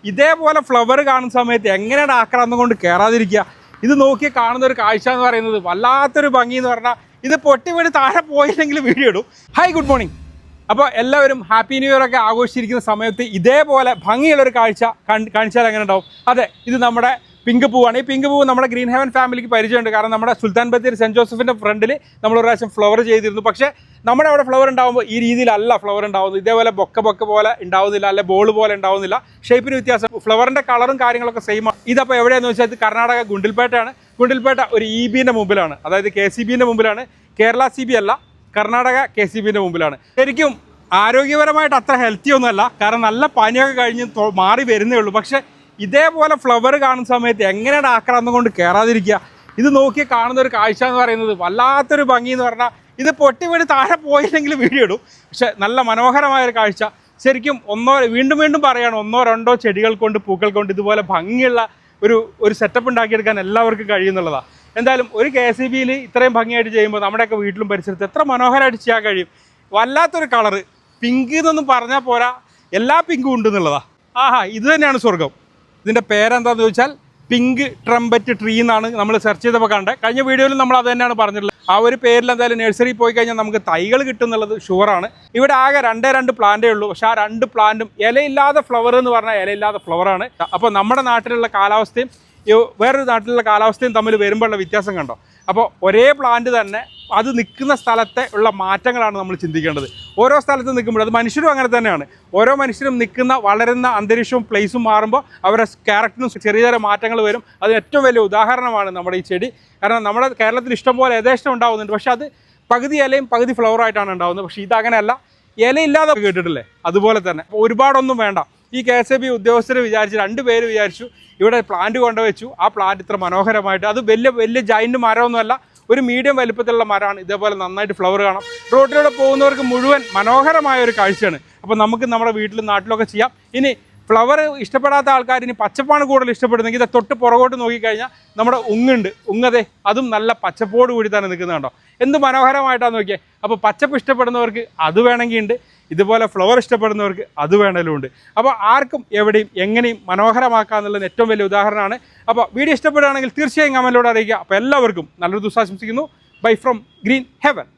ഇതേപോലെ ഫ്ലവർ കാണുന്ന സമയത്ത് എങ്ങനെയാണ് ആക്രാന്തം കൊണ്ട് കയറാതിരിക്കുക? ഇത് നോക്കി കാണുന്ന ഒരു കാഴ്ച എന്ന് പറയുന്നത് വല്ലാത്തൊരു ഭംഗി എന്ന് പറഞ്ഞാൽ ഇത് പൊട്ടി വീണ് താഴെ പോയില്ലെങ്കിൽ വീഡിയോ ഇടും. Hi, good morning. അപ്പോൾ എല്ലാവരും ഹാപ്പി ന്യൂ ഇയർ ഒക്കെ ആഘോഷിച്ചിരിക്കുന്ന സമയത്ത് ഇതേപോലെ ഭംഗിയുള്ളൊരു കാഴ്ച കാണിച്ചാൽ എങ്ങനെ ഉണ്ടാവും? അതെ, ഇത് നമ്മുടെ പിങ്ക് പൂവാണ്. ഈ പിങ്ക് പൂവ് നമ്മുടെ ഗ്രീൻ ഹെവൻ ഫാമിലിക്ക് പരിചയമുണ്ട്. കാരണം നമ്മുടെ സുൽത്താൻ ബത്തേരി സെൻറ്റ് ജോസഫിൻ്റെ ഫ്രണ്ടിൽ നമ്മൾ ഒരു പ്രാവശ്യം ഫ്ലവർ ചെയ്തിരുന്നു. പക്ഷേ നമ്മുടെ അവിടെ ഫ്ലവർ ഉണ്ടാകുമ്പോൾ ഈ രീതിയിലല്ല ഫ്ലവർ ഉണ്ടാവുന്നത്. ഇതേപോലെ ബൊക്ക പോലെ ഉണ്ടാവുന്നില്ല, അല്ലെ ബോൾ പോലെ ഉണ്ടാവുന്നില്ല. ഷേപ്പിന് വ്യത്യാസം. ഫ്ലവറിൻ്റെ കളറും കാര്യങ്ങളൊക്കെ സെയിം ആണ്. ഇതപ്പോൾ എവിടെയാണെന്ന് വെച്ചാൽ ഇത് കർണാടക ഗുണ്ടിൽപേട്ടയാണ്. ഗുണ്ടിൽപേട്ട ഒരു EBൻ്റെ മുമ്പിലാണ്, അതായത് KCBൻ്റെ മുമ്പിലാണ്. കേരള CB അല്ല, കർണാടക KCBൻ്റെ മുമ്പിലാണ്. ശരിക്കും ആരോഗ്യപരമായിട്ട് അത്ര ഹെൽത്തി ഒന്നുമല്ല, കാരണം നല്ല പനിയൊക്കെ കഴിഞ്ഞ് മാറി വരുന്നേ ഉള്ളൂ. പക്ഷേ ഇതേപോലെ ഫ്ലവർ കാണുന്ന സമയത്ത് എങ്ങനെയാണ് ആക്രാന്തം കൊണ്ട് കയറാതിരിക്കുക? ഇത് നോക്കി കാണുന്ന ഒരു കാഴ്ച എന്ന് പറയുന്നത് വല്ലാത്തൊരു ഭംഗി എന്ന് പറഞ്ഞാൽ ഇത് പൊട്ടി വീണ് താഴെ പോയില്ലെങ്കിൽ വീഡിയോ ഇടും. പക്ഷെ നല്ല മനോഹരമായൊരു കാഴ്ച. ശരിക്കും വീണ്ടും പറയുകയാണ്, 1-2 ചെടികൾ കൊണ്ട് പൂക്കൾ കൊണ്ട് ഇതുപോലെ ഭംഗിയുള്ള ഒരു സെറ്റപ്പ് ഉണ്ടാക്കിയെടുക്കാൻ എല്ലാവർക്കും കഴിയുന്നുള്ളതാണ്. എന്തായാലും ഒരു KCBയിൽ ഇത്രയും ഭംഗിയായിട്ട് ചെയ്യുമ്പോൾ നമ്മുടെയൊക്കെ വീട്ടിലും പരിസരത്ത് എത്ര മനോഹരമായിട്ട് ചെയ്യാൻ കഴിയും. വല്ലാത്തൊരു കളറ്. പിങ്ക് എന്നൊന്നും പറഞ്ഞാൽ പോരാ, എല്ലാ പിങ്കും ഉണ്ടെന്നുള്ളതാണ്. ആഹാ, ഇത് തന്നെയാണ് സ്വർഗം. ഇതിൻ്റെ പേരെന്താണെന്ന് ചോദിച്ചാൽ പിങ്ക് ട്രംപറ്റ് ട്രീ എന്നാണ് നമ്മൾ സെർച്ച് ചെയ്തപ്പോൾ കണ്ടത്. കഴിഞ്ഞ വീഡിയോയിൽ നമ്മൾ അത് തന്നെയാണ് പറഞ്ഞിട്ടുള്ളത്. ആ ഒരു പേരിൽ എന്തായാലും നഴ്സറി പോയി കഴിഞ്ഞാൽ നമുക്ക് തൈകൾ കിട്ടും എന്നുള്ളത് ഷുവറാണ്. ഇവിടെ ആകെ 2 പ്ലാന്റേ ഉള്ളൂ. പക്ഷേ ആ 2 പ്ലാന്റും ഇലയില്ലാതെ ഫ്ലവർ എന്ന് പറഞ്ഞാൽ ഇലയില്ലാതെ ഫ്ലവറാണ്. അപ്പോൾ നമ്മുടെ നാട്ടിലുള്ള കാലാവസ്ഥയും വേറൊരു നാട്ടിലുള്ള കാലാവസ്ഥയും തമ്മിൽ വരുമ്പോഴുള്ള വ്യത്യാസം കണ്ടോ? അപ്പോൾ ഒരേ പ്ലാന്റ് തന്നെ അത് നിൽക്കുന്ന സ്ഥലത്തെ ഉള്ള മാറ്റങ്ങളാണ് നമ്മൾ ചിന്തിക്കേണ്ടത്. ഓരോ സ്ഥലത്ത് നിൽക്കുമ്പോൾ അത് മനുഷ്യരും അങ്ങനെ തന്നെയാണ്. ഓരോ മനുഷ്യരും നിൽക്കുന്ന വളരുന്ന അന്തരീക്ഷവും പ്ലേസും മാറുമ്പോൾ അവരുടെ ക്യാരക്ടറിനും ചെറിയ മാറ്റങ്ങൾ വരും. അതിന് ഏറ്റവും വലിയ ഉദാഹരണമാണ് നമ്മുടെ ഈ ചെടി. കാരണം നമ്മുടെ കേരളത്തിൽ ഇഷ്ടംപോലെ യഥേഷ്ടം ഉണ്ടാകുന്നുണ്ട്. പക്ഷേ അത് പകുതി ഇലയും പകുതി ഫ്ലവറായിട്ടാണ് ഉണ്ടാകുന്നത്. പക്ഷേ ഇതങ്ങനെയല്ല, ഇലയില്ലാതെ കേട്ടിട്ടില്ലേ? അതുപോലെ തന്നെ ഒരുപാടൊന്നും വേണ്ട. ഈ KCB ഉദ്യോഗസ്ഥർ വിചാരിച്ച് 2 പേര് വിചാരിച്ചു ഇവിടെ പ്ലാന്റ് കൊണ്ടുവച്ചു. ആ പ്ലാന്റ് ഇത്ര മനോഹരമായിട്ട്, അത് വലിയ ജൈൻറ്റ് മരമൊന്നുമല്ല, ഒരു മീഡിയം വലിപ്പത്തിലുള്ള മരമാണ്. ഇതേപോലെ നന്നായിട്ട് ഫ്ലവർ കാണാം. റോഡിലൂടെ പോകുന്നവർക്ക് മുഴുവൻ മനോഹരമായ ഒരു കാഴ്ചയാണ്. അപ്പോൾ നമുക്ക് നമ്മുടെ വീട്ടിലും നാട്ടിലൊക്കെ ചെയ്യാം. ഇനി ഫ്ലവർ ഇഷ്ടപ്പെടാത്ത ആൾക്കാർ ഇനി പച്ചപ്പാണ് കൂടുതൽ ഇഷ്ടപ്പെടുന്നെങ്കിൽ ഇത് തൊട്ട് പുറകോട്ട് നോക്കിക്കഴിഞ്ഞാൽ നമ്മുടെ ഉങ്ങുണ്ട്. ഉങ്ങതെ അതും നല്ല പച്ചപ്പോട് കൂടി തന്നെ നിൽക്കുന്നുണ്ടോ? എന്ത് മനോഹരമായിട്ടാണ് നോക്കിയേ. അപ്പോൾ പച്ചപ്പ് ഇഷ്ടപ്പെടുന്നവർക്ക് അത് വേണമെങ്കിൽ ഉണ്ട്, ഇതുപോലെ ഫ്ലവർ ഇഷ്ടപ്പെടുന്നവർക്ക് അത് വേണമെങ്കിലും ഉണ്ട്. അപ്പോൾ ആർക്കും എവിടെയും എങ്ങനെയും മനോഹരമാക്കുക എന്നുള്ളത് ഏറ്റവും വലിയ ഉദാഹരണമാണ്. അപ്പോൾ വീഡിയോ ഇഷ്ടപ്പെടുകയാണെങ്കിൽ തീർച്ചയായും കമൻറ്റിലൂടെ അറിയിക്കുക. അപ്പോൾ എല്ലാവർക്കും നല്ലൊരു ദിവസം ആശംസിക്കുന്നു. Bye from green heaven.